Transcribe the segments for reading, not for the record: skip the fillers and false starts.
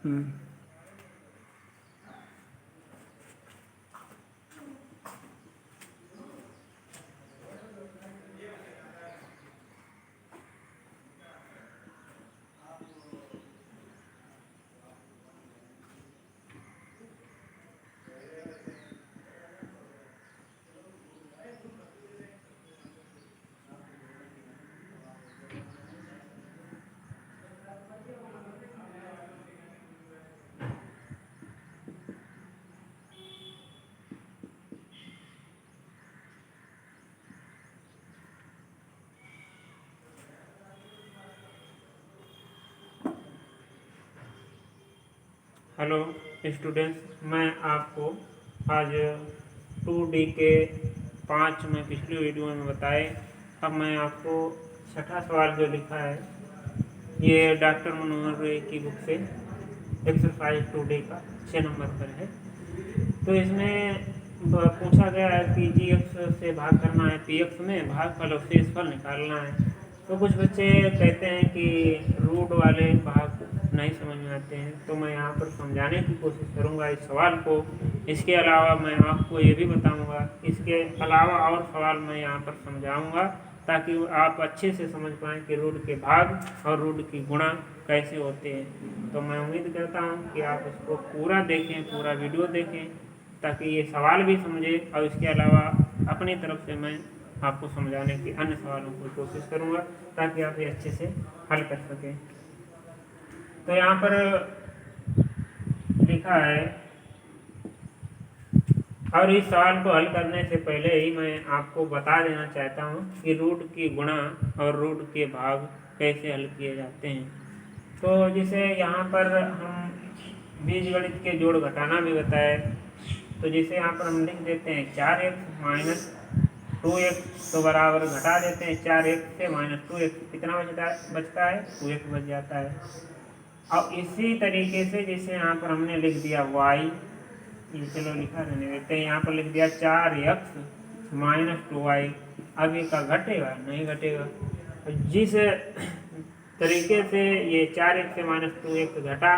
Hello students, मैं आपको आज 2D के 5 में पिछली वीडियो में बताए। अब मैं आपको छठा सवाल जो लिखा है ये डॉक्टर मनोहर रे की बुक से एक्सरसाइज 2D का 6 नंबर पर है। तो इसमें पूछा गया है कि GX से भाग करना है, PX में भागफल और शेषफल निकालना है। तो कुछ बच्चे कहते हैं कि रूट वाले भाग नहीं समझ में आते हैं, तो मैं यहाँ पर समझाने की कोशिश करूँगा इस सवाल को। इसके अलावा मैं आपको ये भी बताऊँगा, इसके अलावा और सवाल मैं यहाँ पर समझाऊँगा ताकि आप अच्छे से समझ पाएँ कि रूट के भाग और रूट की गुणा कैसे होते हैं। तो मैं उम्मीद करता हूँ कि आप इसको पूरा देखें, पूरा वीडियो देखें ताकि ये सवाल भी समझें, और इसके अलावा अपनी तरफ से मैं आपको समझाने की अन्य सवालों की कोशिश करूँगा ताकि आप ये अच्छे से हल कर सकें। तो यहाँ पर लिखा है, और इस सवाल को हल करने से पहले ही मैं आपको बता देना चाहता हूँ कि रूट की गुणा और रूट के भाग कैसे हल किए जाते हैं। तो जैसे यहाँ पर हम बीजगणित के जोड़ घटाना भी बताए, तो जैसे यहाँ पर हम लिख देते हैं 4x - 2x तो बराबर घटा देते हैं 4x से -2x, कितना बचता है 2x बच जाता है। अब इसी तरीके से जैसे यहाँ पर हमने लिख दिया y, ये चलो लिखा रहने देते हैं, यहाँ पर लिख दिया 4x - 2y, अब ये का घटेगा नहीं घटेगा। जिस तरीके से ये 4x से -2x घटा,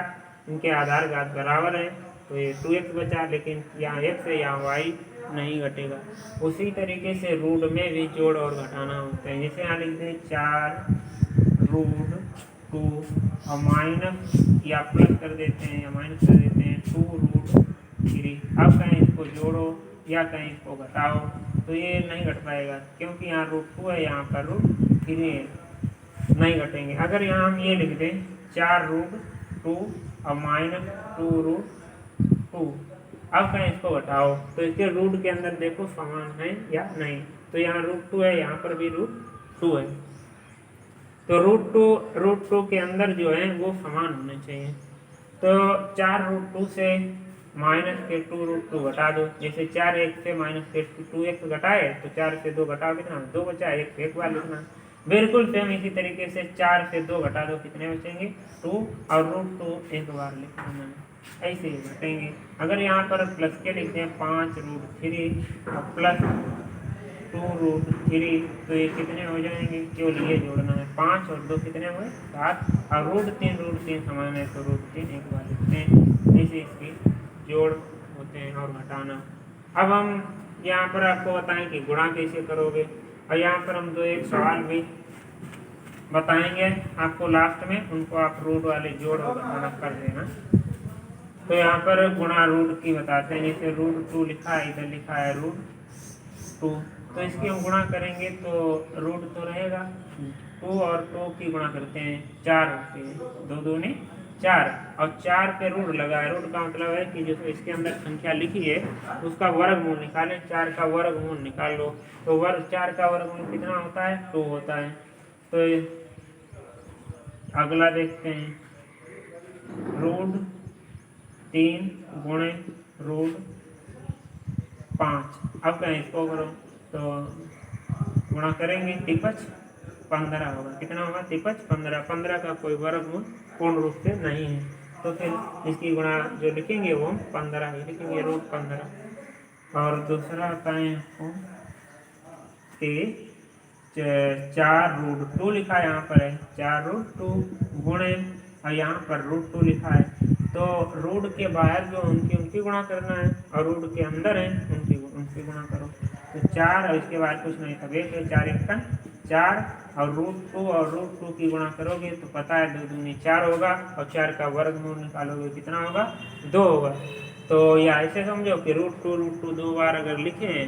इनके आधार घात बराबर है तो ये 2x बचा, लेकिन यहाँ x है यहाँ y नहीं घटेगा। उसी तरीके से रूट में भी जोड़ और घटाना होता है। जैसे यहाँ लिख दें 4√2 और माइनस या प्लस कर देते हैं या माइनस कर देते हैं 2√3। अब कहीं इसको जोड़ो या कहीं इसको घटाओ तो ये नहीं घट पाएगा, क्योंकि यहाँ √2 है, यहाँ पर √3 है, नहीं घटेंगे। अगर यहाँ हम ये लिख दें 4√2 और -2√2, अब कहीं इसको घटाओ तो इसके रूट के अंदर देखो समान है या नहीं, तो यहाँ √2 है, यहाँ पर भी √2 है, तो √2 के अंदर जो है वो समान होने चाहिए। तो 4√2 से -2√2 घटा दो। जैसे 4x से -2x घटाए तो 4 से 2 घटाओ, कितना 2 बचा, 1 एक बार लिखना। बिल्कुल सेम इसी तरीके से 4 से 2 घटा दो, कितने बचेंगे 2, और √2 एक बार लिखना, ऐसे ही घटेंगे। अगर यहाँ पर प्लस के लिखते हैं 5√3 और प्लस 2√3 तो ये कितने हो जाएंगे, केवल ये जोड़ना है, 5 और 2 कितने हुए 7, और √3 समान है तो √3 एक बार लिखते हैं। ऐसे इसकी जोड़ होते हैं और घटाना। अब हम यहाँ पर आपको बताएं कि गुणा कैसे करोगे, और यहाँ पर हम एक सवाल भी बताएंगे आपको लास्ट में, उनको आप रूट वाले जोड़ और घटाना कर देना। तो यहाँ पर गुणा रूट की बताते हैं, जैसे √2 लिखा है, इधर लिखा है √2, तो इसकी हम गुणा करेंगे तो रूट तो रहेगा, 2 और 2 की गुणा करते हैं 4 होते हैं, 2 दूनी 4, और 4 पे रूट लगा है। रूट का मतलब है कि जो इसके अंदर संख्या लिखी है उसका वर्गमूल निकालें, 4 का वर्गमूल निकाल लो, तो 4 का वर्गमूल कितना होता है 2 होता है। तो अगला देखते हैं, √3 गुणे √5, अब कहें इसको करो तो गुणा करेंगे 15 होगा, कितना होगा 15, 15 का कोई वर्गमूल पूर्ण रूप से नहीं है, तो फिर इसकी गुणा जो लिखेंगे वो 15 ही लिखेंगे, √15। और दूसरा कहें आपको कि 4√2 लिखा है, यहाँ पर है 4√2 गुणे, और यहाँ पर √2 लिखा है तो रूट के बाहर जो उनकी गुणा करना है और रूट के अंदर है उनकी गुणा करो। तो 4 और इसके बाद कुछ नहीं, तब 1 है, 4 1 का 4 और रूट टू की गुणा करोगे तो पता है 2 दूनी 4 होगा और 4 का वर्गमूल निकालोगे कितना होगा 2 होगा। तो या ऐसे समझो कि रूट टू 2 बार अगर लिखे हैं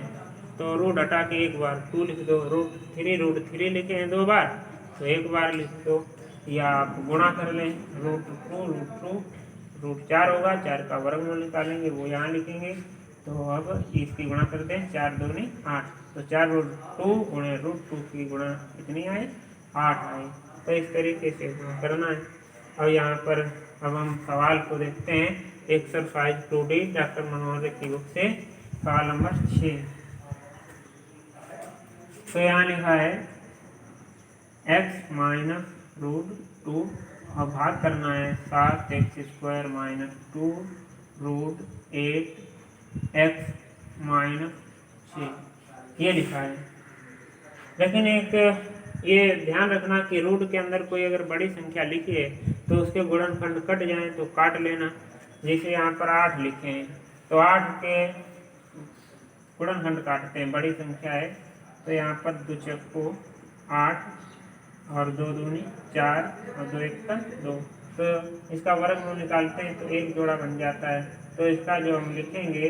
तो रूट हटा के एक बार 2 लिख दो, रूट थ्री लिखे हैं 2 बार तो एक बार लिख दो, या आप गुणा कर लें रूट 4 होगा, 4 का वर्गमूल निकालेंगे वो यहाँ लिखेंगे। तो अब इसकी गुणा करते हैं, 4 दूनी 8, तो 4 रूट टू की गुणा कितनी आए 8 आए। तो इस तरीके से गुणा करना है। और यहाँ पर अब हम सवाल को देखते हैं, एक्सरसाइज 2D डॉक्टर मनोहर की बुक से सवाल नंबर 6। तो यहाँ लिखा है x माइनस रूट 2 और भाग करना है 7x² minus 2 root 8 x minus 6 ये लिखा है। लेकिन एक ये ध्यान रखना कि रूट के अंदर कोई अगर बड़ी संख्या लिखी है तो उसके गुणनखंड कट जाए तो काट लेना। जैसे यहाँ पर 8 लिखे हैं तो 8 के गुणनखंड काटते हैं, बड़ी संख्या है तो यहाँ पर 2 चक्कू 8 और 2 दूनी 4 और 2 1 का 2, तो इसका वर्गमूल निकालते हैं तो एक जोड़ा बन जाता है। तो इसका जो हम लिखेंगे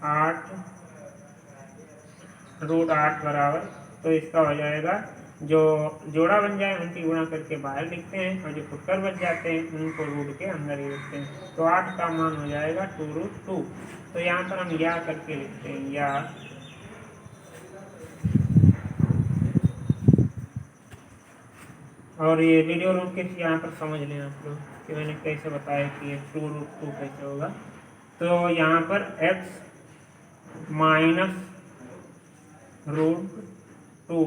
8 रूट 8 बराबर, तो इसका हो जाएगा जो जोड़ा बन जाए उनकी गुणा करके बाहर लिखते हैं और जो फुटकर बच जाते हैं उनको रूट के अंदर ही लिखते हैं। तो 8 का मान हो जाएगा 2 रूट 2। तो यहाँ पर हम या करके लिखते हैं या, और ये वीडियो रोक के यहाँ पर समझ लें आप लोग कि मैंने कैसे बताया कि ये 2 रूट 2 कैसे होगा। तो यहाँ पर x माइनस रूट 2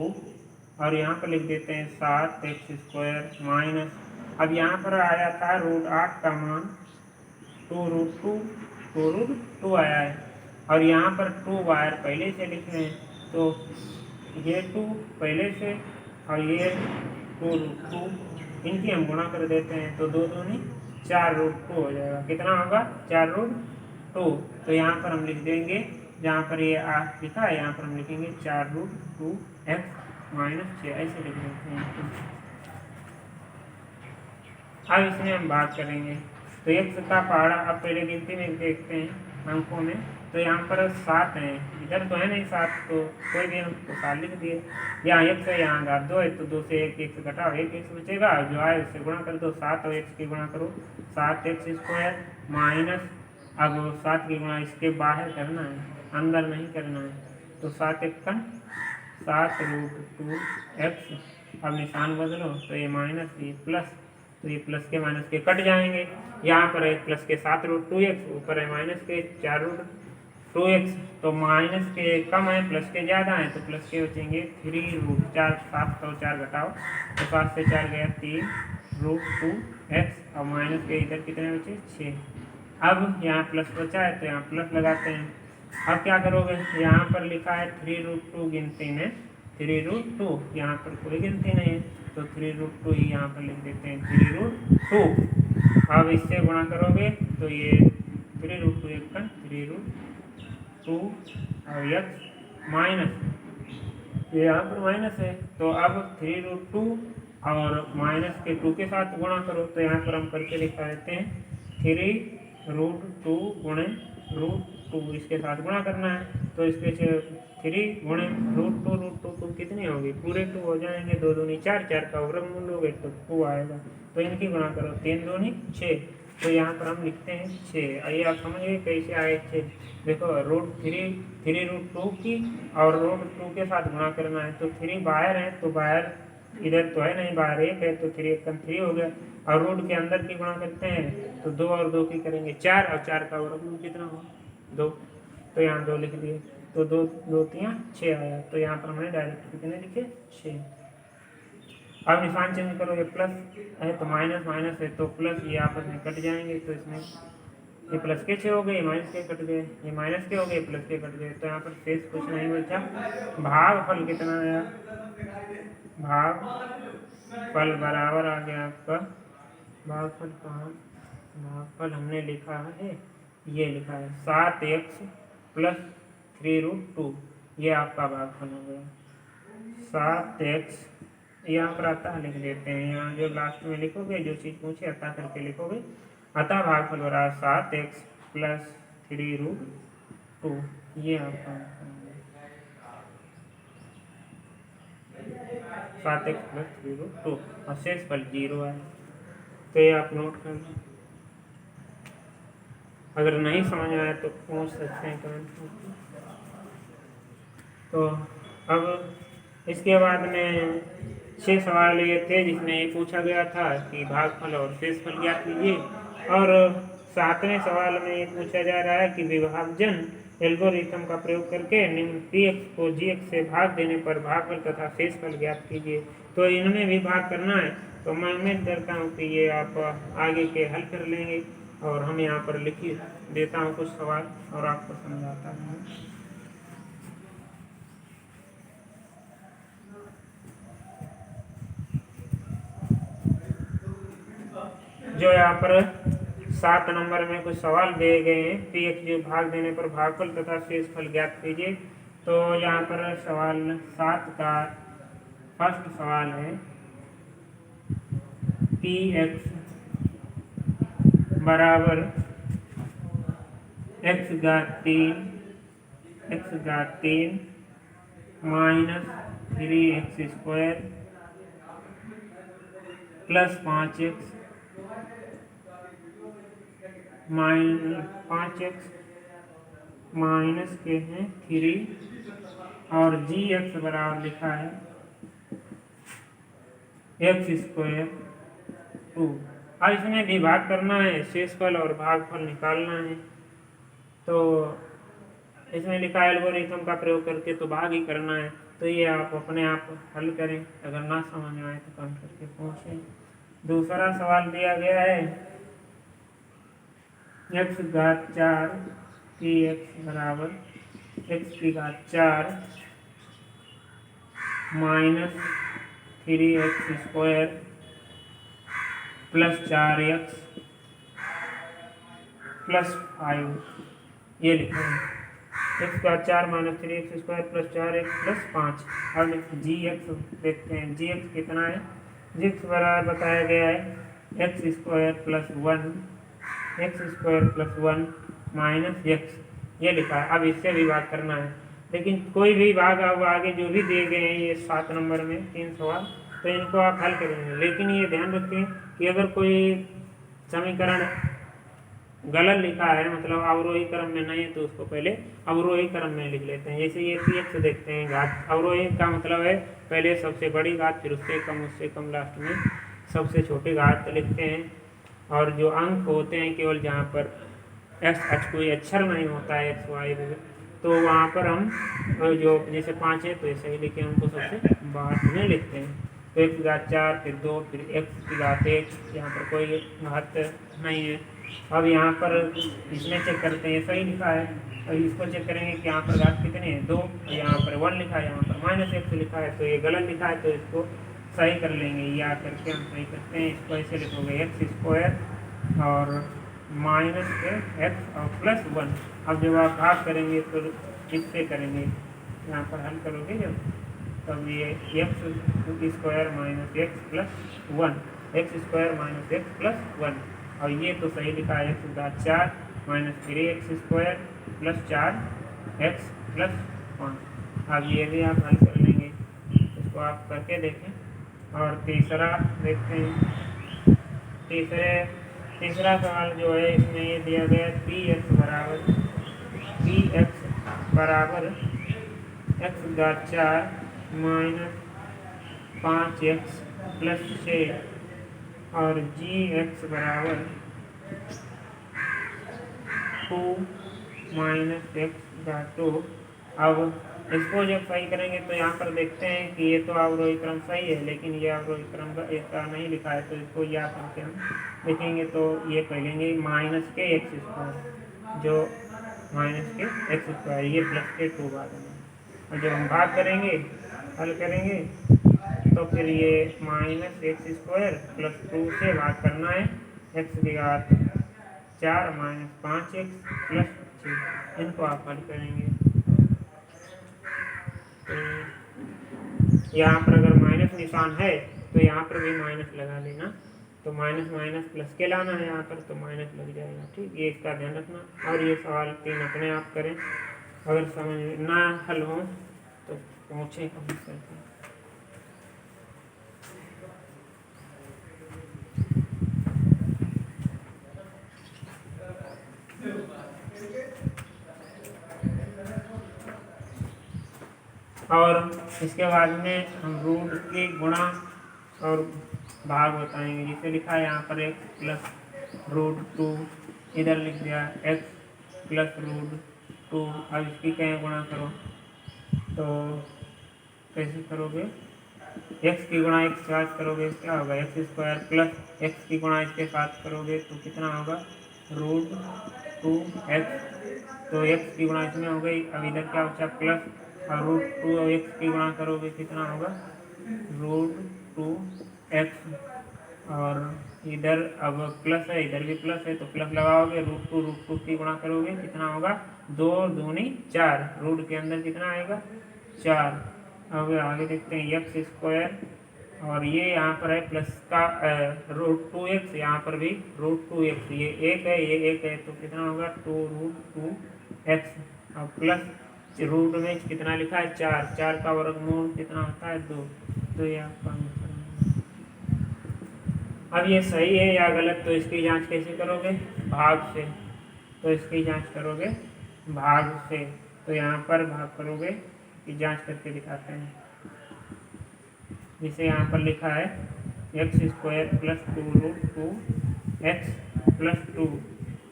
और यहाँ पर लिख देते हैं 7x² माइनस, अब यहाँ पर आया था रूट 8 का मान 2 रूट 2 आया है और यहाँ पर 2 बाहर पहले से लिख रहे हैं तो ये 2 पहले से और ये 2 रूट 2 इनकी हम गुणा कर देते हैं तो 2 दूनी 4 रूट 2 हो जाएगा। कितना होगा 4 रूट 2। तो यहाँ पर हम लिख देंगे, जहाँ पर ये 8 लिखा है यहाँ पर हम लिखेंगे 4 रूट 2 x माइनस 6 ऐसे लिख देते हैं। अब इसमें हम बात करेंगे तो x का पहाड़ा अब पहले गिनती में देखते हैं अंकों में। तो यहाँ पर 7 है, इधर तो है नहीं 7 तो कोई भी हम तो 7 लिख दिए। यहाँ x है यहाँ घात 2 है तो 2 से 1 घटाओ 1 x बचेगा, जो आए उससे गुणा कर दो, 7 और x की गुणा करो 7x² माइनस, अब 7 की गुणा इसके बाहर करना है अंदर नहीं करना है। तो 7 1 का 7 रूट 2 x, अब निशान बदलो तो ये माइनस ये प्लस, तो ये प्लस के माइनस के कट जाएंगे। यहाँ पर है प्लस के 7 रूट 2x, ऊपर है माइनस के 4 रूट 2x, तो माइनस के कम है प्लस के ज़्यादा है तो प्लस के बचेंगे 3 रूट 4, 7 और 4 घटाओ तो 7 से 4 गया 3 रूट 2x और माइनस के इधर कितने बचे 6। अब यहाँ प्लस बचा है तो यहाँ प्लस लगाते हैं। अब क्या करोगे, यहाँ पर लिखा है 3 रूट 2 गिनती में 3 रूट 2, यहाँ पर कोई गिनती नहीं है तो 3 रूट 2 ही यहाँ पर लिख देते हैं 3 रूट 2। अब इससे गुणा करोगे तो ये 3 रूट 2 1 का 3 रूट 2 और x माइनस, ये यहाँ पर माइनस है तो अब 3 रूट 2 और माइनस के 2 के साथ गुणा करो तो यहाँ पर हम करके दिखा देते हैं 3 रूट 2 गुणे रूट 2, इसके साथ गुणा करना है तो इसके से 3 गुणे रूट 2 कितनी होगी पूरे 2 हो जाएंगे, 2 दूनी 4, 4 का वर्गमूल हो गए तो 2 आएगा तो इनकी गुणा करो 3 दूनी 6, तो यहाँ पर हम लिखते हैं 6। आइए आप समझिए कैसे आए 6, देखो रूट 3 रूट 2 की और रूट 2 के साथ गुणा करना है तो 3 बाहर है तो बाहर इधर तो है नहीं, बाहर 1 है तो 3 1 का 3 हो गया और रूट के अंदर की गुणा करते हैं तो 2 और 2 की करेंगे 4 और 4 का वर्गमूल कितना होगा 2, तो यहाँ 2 लिख दिए तो 2 2 3 6 आया, तो यहाँ पर हमने डायरेक्ट कितने लिखे 6। अब निशान चेंज करोगे प्लस है तो माइनस माइनस है तो प्लस, ये आपस में कट जाएंगे तो इसमें ये प्लस के 6 हो गए, माइनस के कट गए, ये माइनस के हो गए प्लस के कट गए, तो यहाँ पर शेष कुछ नहीं बचा। भागफल कितना आया, भागफल बराबर आ गया आपका, भागफल कहाँ भागफल हमने लिखा है, ये लिखा है 7x प्लस 3√2, ये आपका भागफल हो गया। 7x यहाँ पर अतः लिख देते हैं, यहाँ जो लास्ट में लिखोगे जो चीज़ पूछे अतः करके लिखोगे। अतः भागफल हो रहा है 7x प्लस 3√2, ये आपका 7x प्लस 3√2 और शेष फल 0 है। तो ये आप नोट कर लो, अगर नहीं समझ आया तो पूछ सकते हैं कमेंट में। तो अब इसके बाद में 6 सवाल ये थे जिसमें ये पूछा गया था कि भागफल और शेषफल ज्ञात कीजिए, और 7वें सवाल में ये पूछा जा रहा है कि विभाजन एल्गोरिथम का प्रयोग करके निम्न px को gx से भाग देने पर भागफल तथा शेषफल ज्ञात कीजिए। तो इनमें भी भाग करना है, तो मैं उम्मीद करता हूँ कि ये आप आगे के हल कर लेंगे, और हम यहाँ पर लिख देता हूँ कुछ सवाल और आपको समझाता हूँ। जो यहाँ पर 7 नंबर में कुछ सवाल दिए गए हैं, px जो भाग देने पर भागफल तथा शेषफल ज्ञात कीजिए। तो यहाँ पर सवाल 7 का फर्स्ट सवाल है px बराबर x घात 3 minus 3x² plus 5x minus के हैं 3 और gx बराबर लिखा है x² 2। अब इसमें भी भाग करना है, शेषफल और भागफल निकालना है। तो इसमें लिखा है एल्गोरिथम का प्रयोग करके तो भाग ही करना है। तो ये आप अपने आप हल करें, अगर ना समझ में आए तो कमेंट करके पूछें। दूसरा सवाल दिया गया है x घात 4 px बराबर x की घात 4 minus 3x² plus 4x plus 5, ये लिखा है x का 4 minus 3x² plus 4x plus 5। अब gx देखते हैं, gx कितना है। gx बराबर बताया गया है x² प्लस 1 माइनस x, ये लिखा है। अब इससे भी भाग करना है, लेकिन कोई भी भाग अब आगे जो भी दिए गए हैं ये 7 नंबर में 3 सवाल, तो इनको आप हल करेंगे। लेकिन ये ध्यान रखें कि अगर कोई समीकरण गलत लिखा है, मतलब अवरोही क्रम में नहीं है, तो उसको पहले अवरोही क्रम में लिख लेते हैं। जैसे ये px देखते हैं, घात अवरोही का मतलब है पहले सबसे बड़ी घात, फिर उससे कम, लास्ट में सबसे छोटी घात लिखते हैं। और जो अंक होते हैं केवल जहाँ पर कोई अक्षर नहीं होता है x y, तो वहाँ पर हम जो जैसे 5 है तो ऐसे ही लिखे, हमको सबसे बाद में लिखते हैं। तो x घात 4 फिर 2 फिर x की घात 1, यहाँ पर कोई घात नहीं है। अब यहाँ पर इसमें चेक करते हैं, सही लिखा है, और इसको चेक करेंगे कि यहाँ पर घात कितनी है 2, यहाँ पर 1 लिखा है, यहाँ पर -x लिखा है, तो ये गलत लिखा है, तो इसको सही कर लेंगे। या करके हम सही करते हैं, इसको ऐसे लिखोगे x² और माइनस के x और प्लस 1। अब जब आप भाग करेंगे तो इससे करेंगे, यहाँ पर हल करोगे जब, तब ये x² minus x plus 1, x² minus x plus 1, और ये तो सही लिखा है x घात 4 minus 3x² plus 4x plus 5। अब ये भी आप हल कर लेंगे, इसको आप करके देखें। और तीसरा देखते हैं, तीसरा सवाल जो है इसमें ये दिया गया px बराबर x घात 4 माइनस 5x प्लस 6 और gx बराबर 2 माइनस x घात 2। अब इसको जब सही करेंगे तो यहाँ पर देखते हैं कि ये तो अवरोही क्रम सही है, लेकिन ये अवरोही क्रम का इसका नहीं लिखा है, तो इसको या करके हम लिखेंगे। तो ये कहेंगे माइनस के x², जो माइनस के x², ये प्लस के 2 भाग में। और जब हम भाग करेंगे, हल करेंगे, तो फिर ये -x² प्लस 2 से भाग करना है x की घात 4 माइनस 5x प्लस 6, इनको आप हल करेंगे। तो यहाँ पर अगर माइनस निशान है तो यहाँ पर भी माइनस लगा लेना, तो माइनस माइनस प्लस के लाना है यहाँ पर, तो माइनस लग जाएगा। ठीक, ये इसका ध्यान रखना। और ये सवाल 3 अपने आप करें, अगर समझ ना हल हो तो पूछें कमेंट करके। और इसके बाद में हम रूट के गुणा और भाग बताएंगे। जिसे लिखा है यहाँ पर x प्लस रूट 2, इधर लिख दिया x प्लस रूट 2। अब इसकी क्या गुणा करो, तो कैसे करोगे, x की गुणा x के साथ करोगे क्या होगा, एक्स स्क्वायर प्लस x की गुणा इसके साथ करोगे तो कितना होगा, रूट 2x। तो x की गुणा इसमें हो गई। अब इधर क्या बचा, प्लस, और रूट 2 और x की गुणा करोगे कितना होगा, रूट 2x। और इधर अब प्लस है, इधर भी प्लस है, तो प्लस लगाओगे, रूट 2 की गुणा करोगे कितना होगा, 2 दूनी 4, रूट के अंदर कितना आएगा, 4। अब आगे देखते हैं एक्स स्क्वायर, और ये यहाँ पर है प्लस का रूट 2x, यहाँ पर भी रूट 2x, ये एक है ये एक है, तो कितना होगा 2 रूट 2x। अब प्लस रूट में कितना लिखा है, 4, 4 का वर्गमूल कितना होता है, 2। तो ये आपका आंसर है। अब ये सही है या गलत, तो इसकी जांच कैसे करोगे, भाग से। तो इसकी जांच करोगे भाग से, तो यहाँ पर भाग करोगे कि जांच करके दिखाते हैं। जिसे यहाँ पर लिखा है X square plus 2 root 2x plus 2,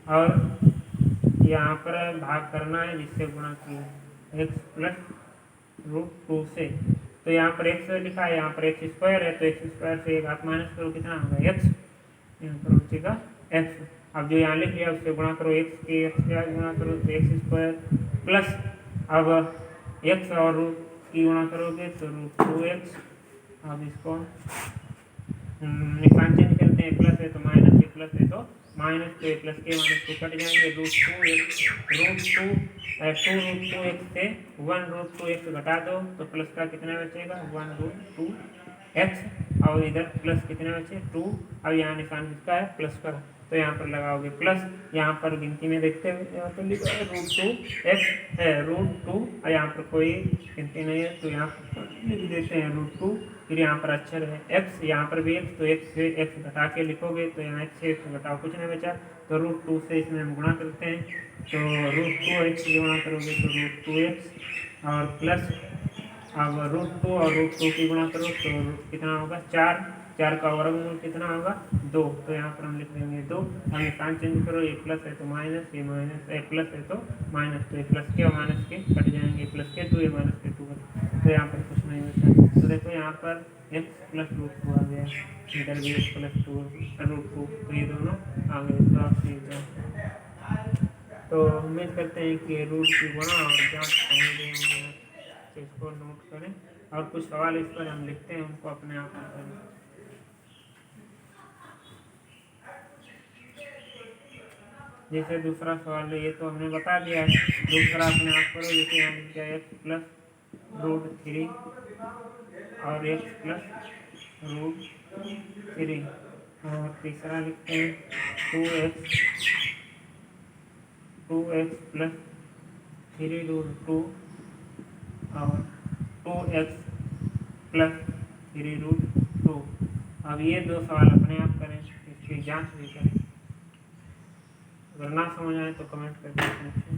और यहाँ पर भाग करना है जिससे गुणा किया x प्लस रूट 2 से। तो यहाँ पर x लिखा है, यहाँ पर एक्स स्क्वायर है, तो एक्स स्क्वायर से एक हाथ माइनस करो कितना होगा, x, यहाँ पर बचेगा x। अब जो यहाँ लिख लिया उससे गुणा करो, x के x से गुणा करो तो एक्स स्क्वायर प्लस, अब x और रूट की गुणा करोगे तो रूट 2x। अब इसको निशान चेंज करते हैं, प्लस है तो माइनस, ये प्लस है तो माइनस, तो प्लस के माइनस के कट जाएंगे, रूट 2x से 1 रूट 2x घटा दो तो प्लस का कितना बचेगा, 1 रूट 2x, और इधर प्लस कितने बचे 2। अब यहाँ निशान किसका है, प्लस का, तो यहाँ पर लगाओगे प्लस, यहाँ पर गिनती में देखते हुए यहाँ पर लिखा है रूट 2x है, रूट 2, और यहाँ पर कोई गिनती नहीं है तो यहाँ पर लिख देते हैं रूट 2। फिर यहाँ पर अक्षर है x, यहाँ पर भी x, तो x से x घटा के लिखोगे तो यहाँ x से x घटाओ, कुछ नहीं बचा, तो रूट 2 से इसमें हम गुणा करते हैं, तो रूट 2x की गुणा करोगे तो रूट 2x, और प्लस, अब रूट 2 और रूट 2 की गुणा करो तो कितना होगा, 4, 4 का वर्गमूल कितना होगा, 2, तो यहाँ पर हम लिख देंगे 2। हम निशान चेंज करो, ये प्लस है तो माइनस, ये माइनस है, प्लस है तो माइनस, तो ये प्लस के और माइनस के कट जाएंगे, प्लस के 2, ये माइनस के 2, तो यहाँ पर कुछ नहीं बचा। तो देखो यहाँ पर x प्लस रूट 2 आ गया, इधर भी x प्लस रूट 2, तो ये दोनों आ गए, तो आप सीख। तो उम्मीद करते हैं कि रूट की गुणा और जांच समझ गए होंगे, तो इसको नोट करें, और कुछ सवाल इस पर हम लिखते हैं उनको अपने आप करें। जैसे दूसरा सवाल है, ये तो हमने बता दिया है, दूसरा अपने आप करो। जैसे यहाँ लिख दिया x प्लस रूट 3 और x प्लस रूट 3, और तीसरा लिखते हैं 2x प्लस 3 रूट 2 और 2x प्लस 3 रूट 2। अब ये दो सवाल अपने आप करें, इसकी जांच भी करें। अगर ना समझ आए तो कमेंट करके पूछें।